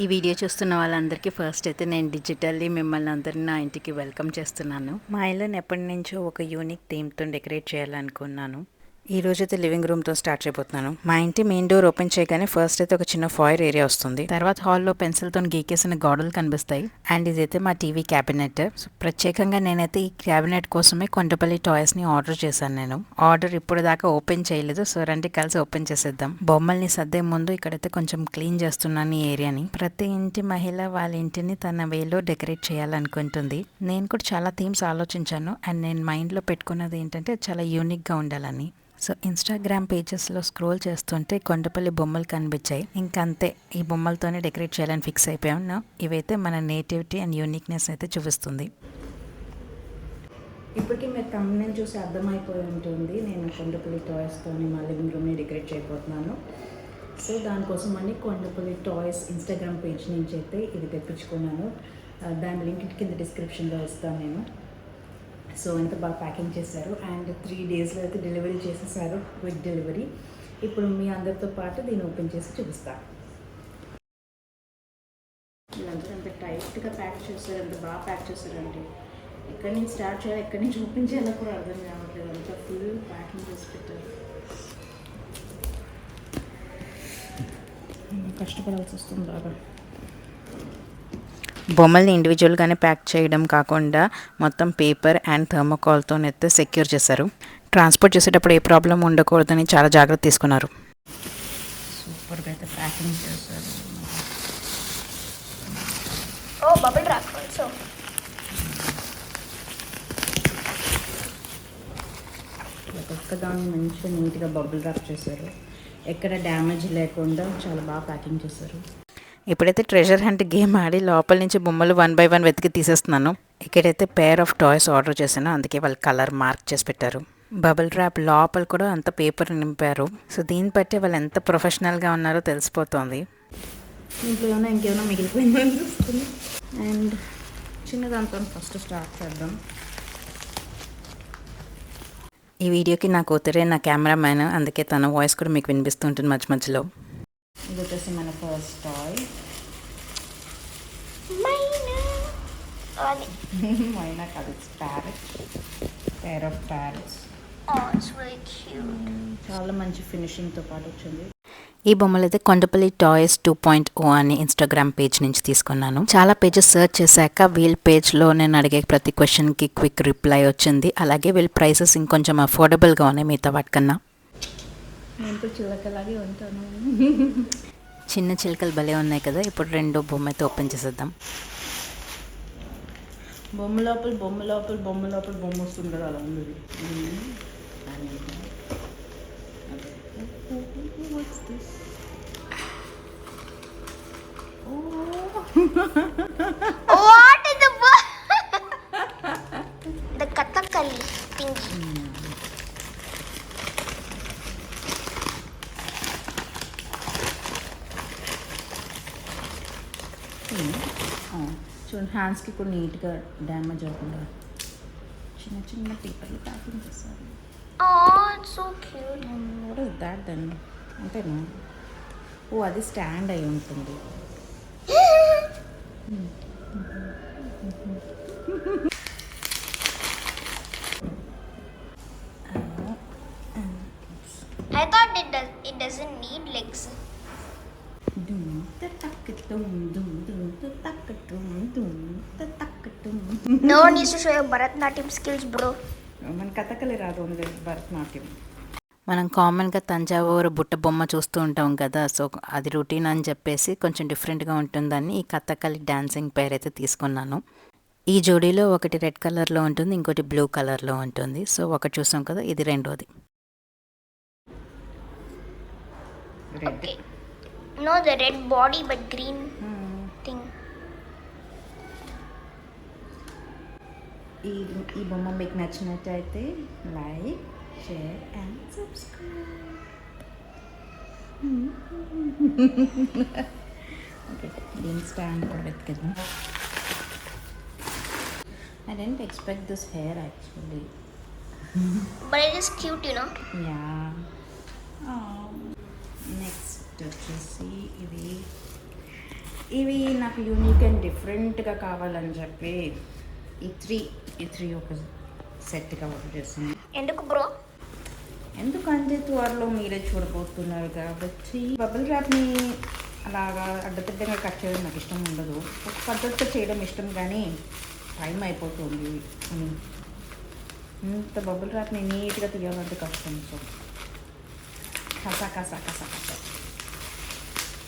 ఈ వీడియో చూస్తున్న వాళ్ళందరికీ ఫస్ట్ అయితే నేను డిజిటల్లీ మిమ్మల్ని అందరినీ నా ఇంటికి వెల్కమ్ చేస్తున్నాను. మా ఇల్లుని ఎప్పటి నుంచో ఒక యూనిక్ థీమ్తో డెకరేట్ చేయాలనుకున్నాను. ఈ రోజైతే లివింగ్ రూమ్తో స్టార్ట్ చేయబోతున్నాను. మా ఇంటి మెయిన్ డోర్ ఓపెన్ చేయగానే ఫస్ట్ అయితే ఒక చిన్న ఫాయర్ ఏరియా వస్తుంది. తర్వాత హాల్లో పెన్సిల్తో గీకేసిన గోడలు కనిపిస్తాయి. అండ్ ఇదైతే మా టీవీ క్యాబినెట్. ప్రత్యేకంగా నేనైతే ఈ క్యాబినెట్ కోసమే కొండపల్లి టాయ్స్ని ఆర్డర్ చేశాను. నేను ఆర్డర్ ఇప్పుడు దాకా ఓపెన్ చేయలేదు. సో రండి కలిసి ఓపెన్ చేసేద్దాం. బొమ్మల్ని సర్దే ముందు ఇక్కడైతే కొంచెం క్లీన్ చేస్తున్నాను ఈ ఏరియాని. ప్రతి ఇంటి మహిళ వాళ్ళ ఇంటిని తన వేలో డెకరేట్ చేయాలనుకుంటుంది. నేను కూడా చాలా థీమ్స్ ఆలోచించాను. అండ్ నేను మైండ్లో పెట్టుకున్నది ఏంటంటే చాలా యూనిక్గా ఉండాలని. సో ఇన్స్టాగ్రామ్ పేజెస్లో స్క్రోల్ చేస్తుంటే కొండపల్లి బొమ్మలు కనిపించాయి. ఇంకంతే ఈ బొమ్మలతోనే డెకరేట్ చేయాలని ఫిక్స్ అయిపోయాం. ఇవైతే మన నేటివిటీ అండ్ యూనిక్నెస్ అయితే చూపిస్తుంది. ఇప్పటికీ మీరు కంపెనీని చూసి అర్థమైపోయి ఉంటుంది. నేను కొండపల్లి టాయ్స్తోని మా లివింగ్ రూమ్ని డెకరేట్ చేయబోతున్నాను. సో దానికోసం అని కొండపల్లి టాయ్స్ ఇన్స్టాగ్రామ్ పేజ్ నుంచి అయితే ఇది తెప్పించుకున్నాను. దాని లింక్ కింద డిస్క్రిప్షన్లో ఇస్తాను నేను. సో ఎంత బాగా ప్యాకింగ్ చేశారు. అండ్ 3 డేస్లో అయితే డెలివరీ చేసేసారు, క్విక్ డెలివరీ. ఇప్పుడు మీ అందరితో పాటు దీన్ని ఓపెన్ చేసి చూపిస్తాను. వీళ్ళందరూ ఎంత టైట్గా ప్యాక్ చేస్తారు, ఎంత బాగా ప్యాక్ చేస్తారంటే ఎక్కడి నుంచి స్టార్ట్ చేయాలి, ఎక్కడి నుంచి ఓపెన్ చేయాలో కూడా అర్థం కావట్లేదు. అంతా ఫుల్ ప్యాకింగ్ చేసి పెట్టారు. కష్టపడాల్సి వస్తుంది బాగా. బొమ్మల్ని ఇండివిజువల్గానే ప్యాక్ చేయడం కాకుండా మొత్తం పేపర్ అండ్ థర్మోకాల్తో అయితే సెక్యూర్ చేశారు. ట్రాన్స్పోర్ట్ చేసేటప్పుడు ఏ ప్రాబ్లం ఉండకూడదని చాలా జాగ్రత్త తీసుకున్నారు. సూపర్గా అయితే ప్యాకింగ్ చేశారు. ఒక్కొక్క దాన్ని మంచిగా నీట్గా బబుల్ ర్యాప్ చేశారు. ఎక్కడ డ్యామేజ్ లేకుండా చాలా బాగా ప్యాకింగ్ చేశారు. ఇప్పుడైతే ట్రెజర్ హంట్ గేమ్ ఆడి లోపల నుంచి బొమ్మలు 1 by 1 వెతికి తీసేస్తున్నాను. ఇక్కడైతే పేర్ ఆఫ్ టాయ్స్ ఆర్డర్ చేశాను, అందుకే వాళ్ళు కలర్ మార్క్ చేసి పెట్టారు. బబుల్ ర్యాప్ లోపల కూడా అంత పేపర్ నింపారు. సో దీన్ని బట్టి వాళ్ళు ఎంత ప్రొఫెషనల్గా ఉన్నారో తెలిసిపోతుంది. ఇంట్లో ఏమైనా ఇంకేమైనా మిగిలిపోయిందని చూస్తుంది. అండ్ చిన్నదాంతో ఫస్ట్ స్టార్ట్ చేద్దాం. ఈ వీడియోకి నా కూతురే నా కెమెరామ్యాన్, అందుకే తన వాయిస్ కూడా మీకు వినిపిస్తుంటుంది మధ్య మధ్యలో. ఇది వచ్చేసి మన ఫస్ట్ టాయ్. మైనా కాదు, ప్యారెట్. Pair of parrots. చాలా మంచి ఫినిషింగ్తో పాటు వచ్చింది. ఈ బొమ్మలు అయితే కొండపల్లి టాయ్స్ 2.0 అని ఇన్స్టాగ్రామ్ పేజ్ నుంచి తీసుకున్నాను. చాలా పేజెస్ సెర్చ్ చేశాక వీళ్ళ పేజ్లో నేను అడిగే ప్రతి క్వశ్చన్కి క్విక్ రిప్లై వచ్చింది. అలాగే వీళ్ళ ప్రైసెస్ ఇంకొంచెం అఫోర్డబుల్గా ఉన్నాయి మిగతా వాటికన్నా. నేను కూడా చిలకలాగే ఉంటాను. చిన్న చిలకలు భలే ఉన్నాయి కదా. ఇప్పుడు రెండో బొమ్మ అయితే ఓపెన్ చేసేద్దాం. బొమ్మ లోపల బొమ్మ వస్తుంది కదా, అలా ఉంది. What is the Kathakali thing? చూడండి, హ్యాండ్స్కి కూడా నీట్గా డ్యామేజ్ అవ్వకుండా చిన్న చిన్న పేపర్లు ప్యాకింగ్ చేస్తారు. Oh, it's so cute. What is that then? అంతేనా? ఓ, అది స్టాండ్ అయి ఉంటుంది. I thought it doesn't need legs. No one needs to show your Bharatanatyam skills, bro. మన కథకళి రాదు, ఉంది భరతనాట్యం. మనం కామన్గా తంజావూరు బుట్ట బొమ్మ చూస్తూ ఉంటాం కదా. సో అది రొటీన్ అని చెప్పేసి కొంచెం డిఫరెంట్గా ఉంటుందని ఈ కథకళి డాన్సింగ్ పేరు అయితే తీసుకున్నాను. ఈ జోడీలో ఒకటి రెడ్ కలర్లో ఉంటుంది, ఇంకోటి బ్లూ కలర్లో ఉంటుంది. సో ఒకటి చూసాం కదా, ఇది రెండోది. Okay. No, the red body but green thing. ఈ బొమ్మ మీకు నచ్చినట్టయితే like, share and subscribe. Okay, దీని స్టాండ్ కూడా వెతికిద్దాం. I didn't expect this hair actually. But it is cute, you know. Yeah. Next వచ్చేసి ఇది ఇవి నాకు యూనిక్ అండ్ డిఫరెంట్గా కావాలని చెప్పి ఈ త్రీ ఒక సెట్గా ఆర్డర్ చేసింది. ఎందుకు బ్రో? ఎందుకంటే త్వరలో మీరే చూడబోతున్నారు కాబట్టి బబుల్ ర్యాప్ని అలాగా అడ్డదిడ్డంగా కట్ చేయడం నాకు ఇష్టం ఉండదు. ఒక పద్ధతిగా చేయడం ఇష్టం, కానీ టైం అయిపోతుంది. ఇంత బబుల్ ర్యాప్ని నీట్గా తీయాలంటే కష్టం. సో కసా కసా కసా కసా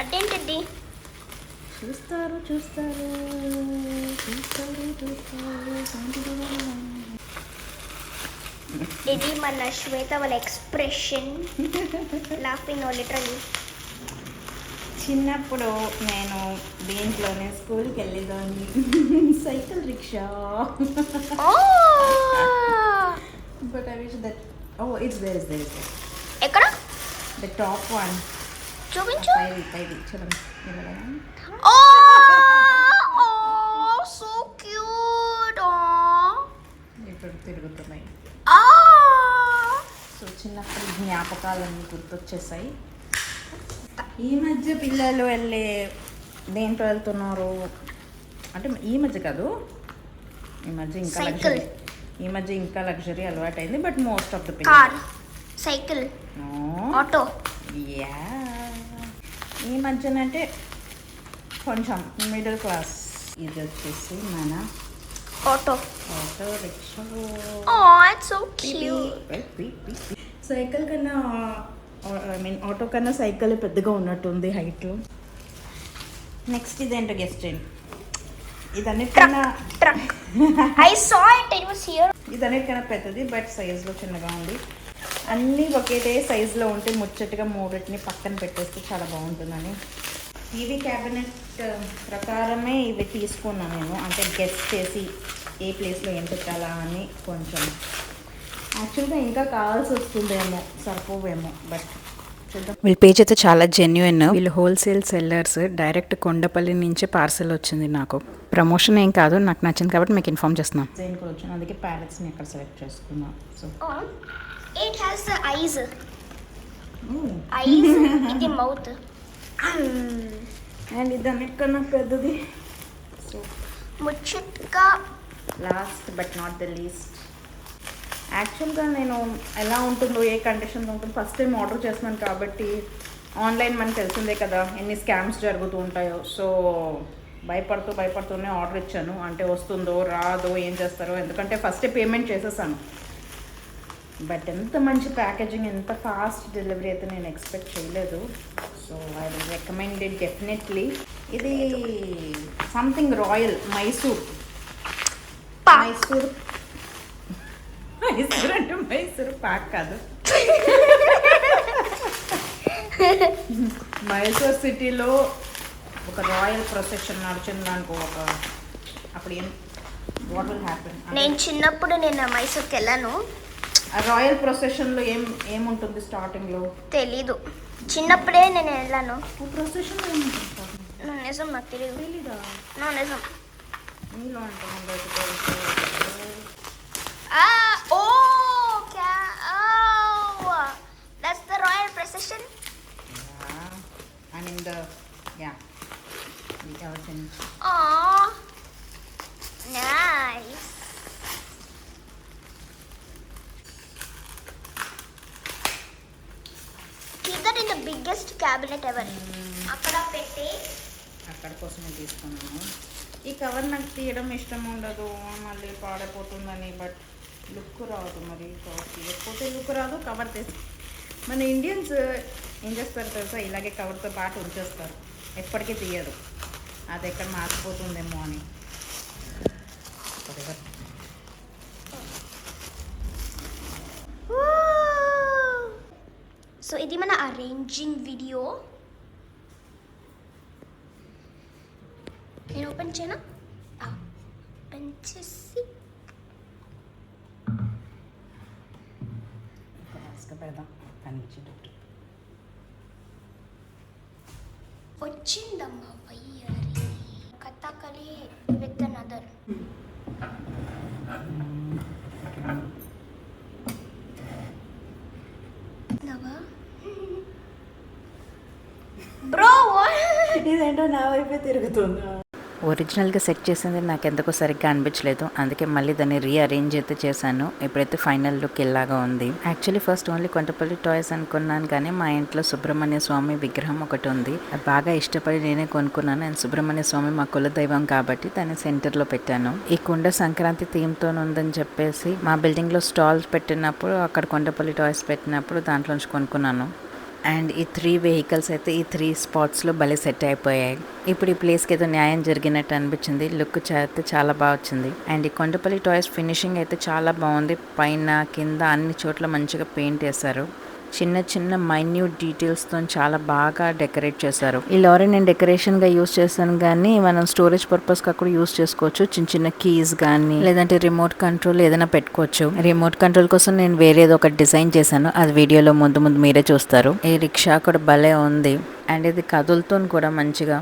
అదేంటిది? చూస్తారు చూస్తారు చూస్తారు చూస్తారు. ఇది మన శ్వేత వాళ్ళ ఎక్స్ప్రెషన్. Laughing no literally. చిన్నప్పుడు నేను దీంట్లోనే స్కూల్కి వెళ్ళేదాన్ని. Cycle rickshaw. But I wish that it's there is ఎక్కడ? The top one. చూపించు. పైది చూడండి. So cute. ఇప్పుడు తిరుగుతున్నాయి. సో చిన్నప్పుడు జ్ఞాపకాలన్నీ గుర్తొచ్చేసాయి. ఈ మధ్య పిల్లలు దేంట్లో వెళ్తున్నారు అంటే ఈ మధ్య కాదు, ఈ మధ్య ఇంకా లగ్జరీ అలవాటైంది. But most of the car, cycle, auto. Yeah, ఈ మధ్యన అంటే కొంచెం మిడిల్ క్లాస్. ఇది వచ్చేసి మన auto rickshaw. It's so cute. Cycle కన్నా ఆటో కన్నా సైకిల్ పెద్దగా ఉన్నట్టుంది హైట్లో. నెక్స్ట్ ఇదేంటో గెస్ట్ చేయండి. ఇదన్నిటికన్నా truck. I saw it, it was here. ఇదన్నిటికన్నా పెద్దది, బట్ సైజులో చిన్నగా ఉంది. అన్నీ ఒకేటే సైజులో ఉంటే ముచ్చటగా మూడింటిని పక్కన పెట్టేస్తే చాలా బాగుంటుందని. టీవీ క్యాబినెట్ ప్రకారమే ఇవి తీసుకున్నాను నేను. అంటే గెస్ట్ చేసి ఏ ప్లేస్లో ఏం పెట్టాలా అని. కొంచెం యాక్చువల్గా ఇంకా కావాల్సి వస్తుందేమో, సరిపోవేమో, బట్ చూద్దాం. వీళ్ళ పేజ్ అయితే చాలా జెన్యున్. వీళ్ళు హోల్సేల్ సెల్లర్స్. డైరెక్ట్ కొండపల్లి నుంచే పార్సల్ వచ్చింది. నాకు ప్రమోషన్ ఏం కాదు, నాకు నచ్చింది కాబట్టి మీకు ఇన్ఫార్మ్ చేస్తున్నాను. డిజైన్ కూడా వచ్చింది, అందుకే ప్యారెట్స్ని ఎక్కడ సెలెక్ట్ చేసుకున్నాం. So it has the eyes. Eyes, ఇది మౌత్. అండ్ ఇది అన్నిటికన్నా పెద్దది. సో ముచ్చట్గా last but not the least, యాక్చువల్గా నేను ఎలా ఉంటుందో, ఏ కండిషన్లో ఉంటుందో ఫస్ట్ టైం ఆర్డర్ చేస్తున్నాను కాబట్టి ఆన్లైన్ మనకు తెలిసిందే కదా ఎన్ని స్కామ్స్ జరుగుతూ ఉంటాయో. సో భయపడుతూనే ఆర్డర్ ఇచ్చాను. అంటే వస్తుందో రాదో ఏం చేస్తారో, ఎందుకంటే ఫస్టే పేమెంట్ చేసేసాను. బట్ ఎంత మంచి ప్యాకేజింగ్, ఎంత ఫాస్ట్ డెలివరీ అయితే నేను ఎక్స్పెక్ట్ చేయలేదు. So I will recommend it definitely. ఇది సంథింగ్ రాయల్ మైసూర్ అంటే మైసూర్ పాక్ కాదు. మైసూర్ సిటీలో ఒక రాయల్ ప్రొసెషన్ నడిచింది అనుకో. అప్పుడు వాట్ విల్ హ్యాపెన్? నేను చిన్నప్పుడు మైసూర్కి వెళ్ళాను. ఆ రాయల్ ప్రొసెషన్లో ఏముంటుంది స్టార్టింగ్లో తెలీదు. చిన్నప్పుడే నేను వెళ్ళాను. ప్రొసెషన్ ఏముంటుంది? నిజం నాకు తెలియదు. తెలీదా? నిజం. నీలో అంటే that's the royal procession. I mean the elephant. Oh, nice. Keep that in the biggest cabinet ever. అక్కడ కోసమే తీసుకున్నాను. ఈ కవర్ నాకు తీయడం ఇష్టం ఉండదు, మళ్ళీ పాడైపోతుందని. బట్ లుక్ రాదు, మరి కవర్ తీయకపోతే లుక్ రాదు. కవర్ తీసి మన ఇండియన్స్ ఏం చేస్తారు తెలుసా, ఇలాగే కవర్తో పాటు ఉంచేస్తారు, ఎప్పటికీ తీయరు. అది ఎక్కడ మార్చిపోతుందేమో అని. సో ఇది మన అరేంజింగ్ వీడియో. నేను ఓపెన్ చేయనా? ఓపెన్ చేసి పెడదాం కనిపించేటట్టు. వచ్చిందమ్మా వయ్యారి కథాకళి విత్ అనదర్. బ్రో ఇదేంటో నా వైపే తిరుగుతుంది. ఒరిజినల్గా సెట్ చేసింది నాకు ఎందుకో సరిగ్గా అనిపించలేదు, అందుకే మళ్ళీ దాన్ని రీఅరేంజ్ అయితే చేశాను. ఇప్పుడైతే ఫైనల్ లుక్ ఇలాగా ఉంది. యాక్చువల్లీ ఫస్ట్ ఓన్లీ కొంటపల్లి టాయ్స్ అనుకున్నాను, కానీ మా ఇంట్లో సుబ్రహ్మణ్య స్వామి విగ్రహం ఒకటి ఉంది, అది బాగా ఇష్టపడి నేనే కొనుక్కున్నాను. అండ్ సుబ్రహ్మణ్య స్వామి మా కులదైవం కాబట్టి దాన్ని సెంటర్లో పెట్టాను. ఈ కుండ సంక్రాంతి థీమ్తో ఉందని చెప్పేసి మా బిల్డింగ్లో స్టాల్స్ పెట్టినప్పుడు, అక్కడ కొండపల్లి టాయ్స్ పెట్టినప్పుడు దాంట్లోంచి కొనుక్కున్నాను. అండ్ ఈ 3 వెహికల్స్ అయితే ఈ 3 స్పాట్స్లో భలే సెట్ అయిపోయాయి. ఇప్పుడు ఈ ప్లేస్కి ఏదో న్యాయం జరిగినట్టు అనిపించింది. లుక్ అయితే చాలా బాగా వచ్చింది. అండ్ ఈ కొండపల్లి టాయ్స్ ఫినిషింగ్ అయితే చాలా బాగుంది. పైన కింద అన్ని చోట్ల మంచిగా పెయింట్ వేశారు. చిన్న చిన్న మైన్యూట్ డీటెయిల్స్తో చాలా బాగా డెకరేట్ చేశారు. ఈ లారీ నేను డెకరేషన్గా యూస్ చేశాను, కానీ మనం స్టోరేజ్ పర్పస్గా కూడా యూస్ చేసుకోవచ్చు. చిన్న చిన్న కీస్ కానీ లేదంటే రిమోట్ కంట్రోల్ ఏదైనా పెట్టుకోవచ్చు. రిమోట్ కంట్రోల్ కోసం నేను వేరేది ఒక డిజైన్ చేశాను, అది వీడియోలో ముందు మీరే చూస్తారు. ఈ రిక్షా కూడా భలే ఉంది. అండ్ ఇది కదులుతో కూడా మంచిగా.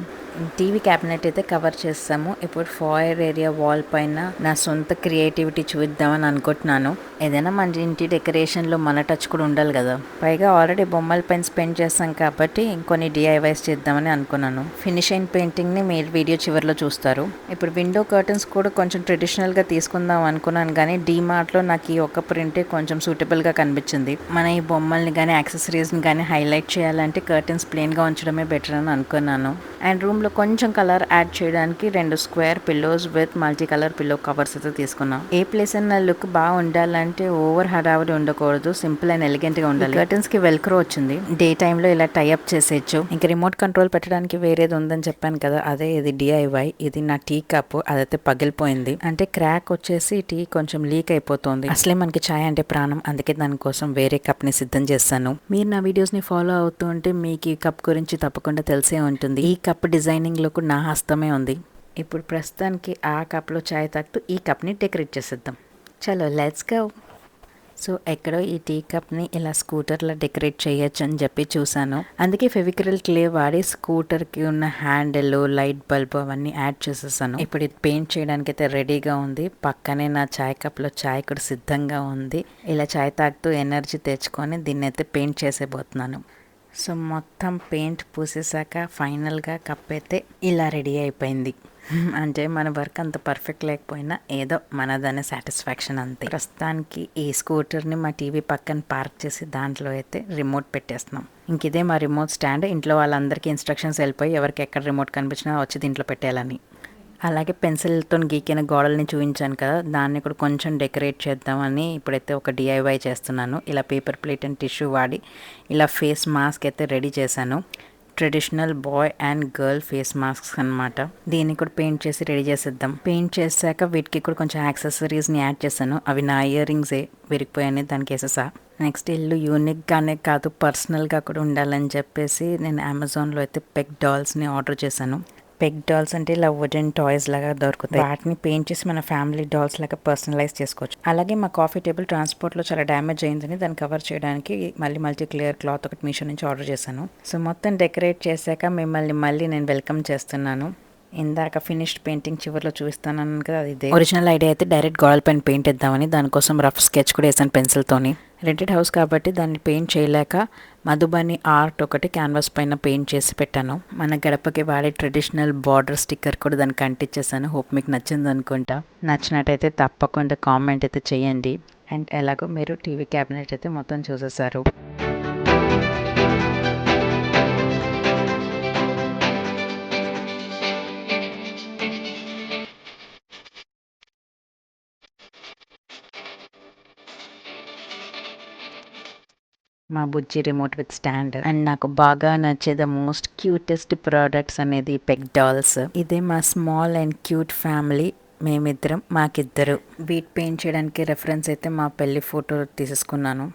టీవీ క్యాబినెట్ అయితే కవర్ చేస్తాము. ఇప్పుడు ఫాయర్ ఏరియా వాల్ పైన నా సొంత క్రియేటివిటీ చూద్దామని అనుకుంటున్నాను. ఏదైనా మన ఇంటి డెకరేషన్లో మన టచ్ కూడా ఉండాలి కదా. పైగా ఆల్రెడీ బొమ్మల పైన స్పెండ్ చేస్తాం కాబట్టి ఇంకొన్ని డిఐవైస్ చేద్దామని అనుకున్నాను. ఫినిష్ అయిన పెయింటింగ్ని మీరు వీడియో చివరిలో చూస్తారు. ఇప్పుడు విండో కర్టన్స్ కూడా కొంచెం ట్రెడిషనల్గా తీసుకుందాం అనుకున్నాను, కానీ డీమార్ట్లో నాకు ఈ ఒక్క ప్రింటే కొంచెం సూటబుల్గా కనిపించింది. మన ఈ బొమ్మల్ని కానీ యాక్సెసరీస్ని కానీ హైలైట్ చేయాలంటే కర్టన్స్ ప్లెయిన్గా ఉంచడమే బెటర్ అని అనుకున్నాను. అండ్ రూమ్లో కొంచెం కలర్ యాడ్ చేయడానికి 2 square pillows with multi colour pillow covers అయితే తీసుకున్నాం. ఏ ప్లేస్ అయినా లుక్ బాగా ఉండాలంటే ఓవర్ హడావిడి ఉండకూడదు, సింపుల్ అండ్ ఎలిగెంట్ గా ఉండాలి. కర్టన్స్ కి వెల్క్రో వచ్చింది, డే టైమ్ లో ఇలా టైఅప్ చేసేయచ్చు. ఇంకా రిమోట్ కంట్రోల్ పెట్టడానికి వేరేది ఉందని చెప్పాను కదా, అదే ఇది డిఐవై. ఇది నా టీ కప్, అదైతే పగిలిపోయింది. అంటే క్రాక్ వచ్చేసి టీ కొంచెం లీక్ అయిపోతుంది. అసలే మనకి చాయ్ అంటే ప్రాణం, అందుకే దానికోసం వేరే కప్ ని సిద్ధం చేస్తాను. మీరు నా వీడియోస్ ని ఫాలో అవుతూ ఉంటే మీకు ఈ కప్ గురించి తప్పకుండా తెలిసే ఉంటుంది. ఈ కప్ డిజైనింగ్ లో కూడా నా హస్తమే ఉంది. ఇప్పుడు ప్రస్తుతానికి ఆ కప్లో చాయ్ తాగుతూ ఈ కప్ని డెకరేట్ చేసేద్దాం. చలో లెట్స్ గో. సో ఎక్కడో ఈ టీ కప్ని ఇలా స్కూటర్లో డెకరేట్ చేయొచ్చు అని చెప్పి చూశాను. అందుకే ఫెవిక్రిల్ క్లే వాడి స్కూటర్కి ఉన్న హ్యాండిల్, లైట్ బల్బ్ అవన్నీ యాడ్ చేసేసాను. ఇప్పుడు ఇది పెయింట్ చేయడానికి అయితే రెడీగా ఉంది. పక్కనే నా చాయ్ కప్లో చాయ్ కూడా సిద్ధంగా ఉంది. ఇలా చాయ్ తాగుతూ ఎనర్జీ తెచ్చుకొని దీన్ని అయితే పెయింట్ చేసేబోతున్నాను. సో మొత్తం పెయింట్ పూసేసాక ఫైనల్గా కప్ అయితే ఇలా రెడీ అయిపోయింది. అంటే మన వర్క్ అంత పర్ఫెక్ట్ లేకపోయినా ఏదో మనదనే సాటిస్ఫాక్షన్ అంతే. ప్రస్తుతానికి ఈ స్కూటర్ని మా టీవీ పక్కన పార్క్ చేసి దాంట్లో అయితే రిమోట్ పెట్టేస్తున్నాం. ఇంక ఇదే మా రిమోట్ స్టాండ్. ఇంట్లో వాళ్ళందరికీ ఇన్స్ట్రక్షన్స్ వెళ్ళిపోయి ఎవరికి ఎక్కడ రిమోట్ కనిపించినా వచ్చి దీంట్లో పెట్టేయాలని. అలాగే పెన్సిల్తో గీకిన గోడల్ని చూపించాను కదా, దాన్ని కూడా కొంచెం డెకరేట్ చేద్దామని ఇప్పుడైతే ఒక డిఐవై చేస్తున్నాను. ఇలా పేపర్ ప్లేట్ అండ్ టిష్యూ వాడి ఇలా ఫేస్ మాస్క్ అయితే రెడీ చేశాను. Traditional boy and girl face masks అనమాట. దీన్ని కూడా పెయింట్ చేసి రెడీ చేసేద్దాం. పెయింట్ చేశాక వీటికి కూడా కొంచెం యాక్సెసరీస్ని యాడ్ చేశాను. అవి నా ఇయర్ రింగ్సే విరిగిపోయాయని దానికి వేసేసా. నెక్స్ట్ ఇల్లు యూనిక్గానే కాదు పర్సనల్గా కూడా ఉండాలని చెప్పేసి నేను అమెజాన్లో అయితే పెగ్ డాల్స్ని ఆర్డర్ చేశాను. పెగ్ డాల్స్ అంటే ఇలా వుడెన్ టాయ్స్ లాగా దొరుకుతాయి. వాటిని పెయింట్ చేసి మన ఫ్యామిలీ డాల్స్ లాగా పర్సనలైజ్ చేసుకోవచ్చు. అలాగే మా కాఫీ టేబుల్ ట్రాన్స్పోర్ట్లో చాలా డ్యామేజ్ అయిందని దాన్ని కవర్ చేయడానికి మల్టీ క్లియర్ క్లాత్ ఒకటి మీషో నుంచి ఆర్డర్ చేశాను. సో మొత్తం డెకరేట్ చేశాక మిమ్మల్ని నేను వెల్కమ్ చేస్తున్నాను. ఇందాక ఫినిష్డ్ పెయింటింగ్ చివరిలో చూపిస్తాను కదా, అది ఒరిజినల్ ఐడియా అయితే డైరెక్ట్ గోడల పైన పెయింట్ ఇద్దామని దానికోసం రఫ్ స్కెచ్ కూడా వేసాను పెన్సిల్తోని. రెంటెడ్ హౌస్ కాబట్టి దాన్ని పెయింట్ చేయలేక మధుబని ఆర్ట్ ఒకటి క్యాన్వాస్ పైన పెయింట్ చేసి పెట్టాను. మన గడపకి వాడే ట్రెడిషనల్ బార్డర్ స్టిక్కర్ కూడా దానికి అంటించేసాను. హోప్ మీకు నచ్చింది అనుకుంటా. నచ్చినట్టయితే తప్పకుండా కామెంట్ అయితే చేయండి. అండ్ ఎలాగో మీరు టీవీ క్యాబినెట్ అయితే మొత్తం చూసేసారు. మా బుజ్జి రిమోట్ విత్ స్టాండ్. అండ్ నాకు బాగా నచ్చే ద మోస్ట్ క్యూటెస్ట్ ప్రోడక్ట్స్ అనేది పెగ్ డాల్స్. ఇదే మా స్మాల్ అండ్ క్యూట్ ఫ్యామిలీ. మేమిద్దరం, మాకిద్దరు. వీట్ పెయింట్ చేయడానికి రెఫరెన్స్ అయితే మా పెళ్లి ఫోటో తీసేసుకున్నాను.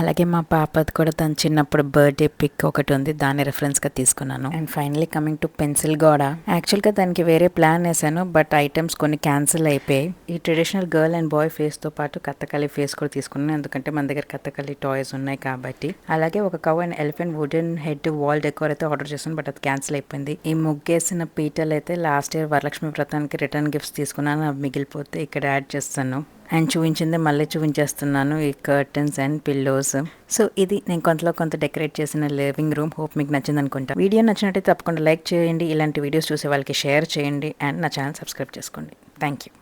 అలాగే మా పాపది కూడా తను చిన్నప్పుడు బర్త్డే పిక్ ఒకటి ఉంది, దాన్ని రెఫరెన్స్గా తీసుకున్నాను. And finally coming to pencil గోడ. యాక్చువల్గా దానికి వేరే ప్లాన్ వేసాను, బట్ ఐటమ్స్ కొన్ని క్యాన్సిల్ అయిపోయాయి. ఈ ట్రెడిషనల్ గర్ల్ అండ్ బాయ్ ఫేస్తో పాటు కథకళి ఫేస్ కూడా తీసుకున్నాను, ఎందుకంటే మన దగ్గర కథకళి టాయ్స్ ఉన్నాయి కాబట్టి. అలాగే ఒక కవ్ and elephant wooden head wall decor అయితే ఆర్డర్ చేశాను, బట్ అది క్యాన్సిల్ అయిపోయింది. ఈ ముగ్గేసిన పీటలు అయితే లాస్ట్ ఇయర్ వరలక్ష్మి వ్రతానికి రిటర్న్ గిఫ్ట్స్ తీసుకున్నాను, అవి మిగిలిపోతే ఇక్కడ యాడ్ చేస్తాను. అండ్ చూపించింది మళ్ళీ చూపించేస్తున్నాను, ఈ కర్టన్స్ అండ్ పిల్లోస్. సో ఇది నేను కొంత డెకరేట్ చేసిన లివింగ్ రూమ్. హోప్ మీకు నచ్చింది అనుకుంటా. వీడియో నచ్చినట్టయితే తప్పకుండా లైక్ చేయండి, ఇలాంటి వీడియోస్ చూసే వాళ్ళకి షేర్ చేయండి అండ్ నా ఛానల్ సబ్స్క్రైబ్ చేసుకోండి. Thank you.